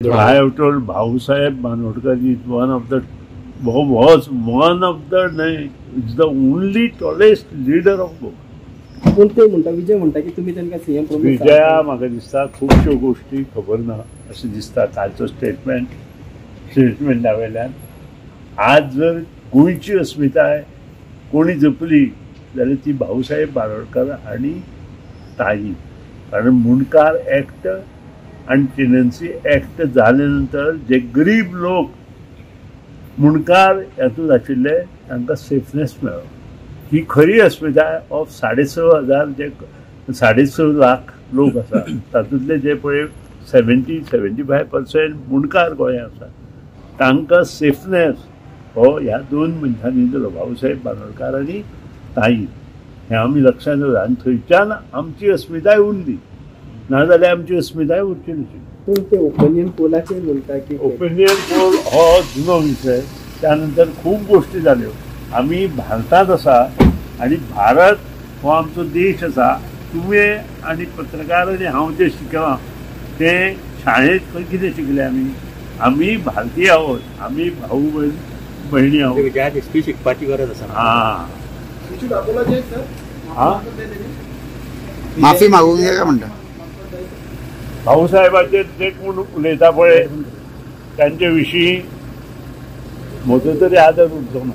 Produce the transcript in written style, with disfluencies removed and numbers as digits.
I have told Bhausaheb Bhanodkar is one of the is the only tallest leader of Goa. कोणते म्हणता विजय म्हणता की तुम्ही त्यांना सीएम प्रमुख विजया म्हाका दिसता खूबश्यो गोष्टी खबर ना अशें दिसता कालचो स्टेटमेंटा वयल्यान आज जर गोंयची अस्मिताय कोणी जपली जाल्यार ती भाऊसाहेब बांदोडकर आनी ताई. कारण मुंडकार एक्ट आणि टेनन्सी एक्ट जाले नंतर जे गरीब लोक मुंडकार हातूंत आशिल्ले तांकां सेफनेस मेळ्ळो. ही खरी अस्मिताय ऑफ 6,500 जे 6.5 लाख लोक आसा तातूंतले जे पळय 70-75% मुंडकार गोंयांत आसा तांकां सेफनेस हो ह्या दोन मनशांनी दिलो, भाऊसाहेब बांदोडकार आनी ताई. हें आमी लक्षांत दवरया आनी थंयच्यान आमची अस्मिताय उरली, नाजाल्यार आमची अस्मिताय उरची नशी. पण ते ओपिनियन पोलाचेर म्हणटा की ओपिनियन पोल हो जुनो विशय. त्यानंतर खूब गोष्टी जाल्यो. आमी भारतांत आसा आनी भारत हो आमचो देश आसा. तुमी आनी पत्रकार आनी हांव जे शिकलां तें शाळेंत खंय कितें शिकले आमी भारतीय आहोत, आमी भाऊ भयणी आहोत. ज्या दिसपी शिकपाची गरज आसा. माफी मागूंक जाय काय म्हणटा भाऊसाहेबाचेर जे कोण उलयता पळय तांचे विशीं म्हजो तरी आदर उरचो ना.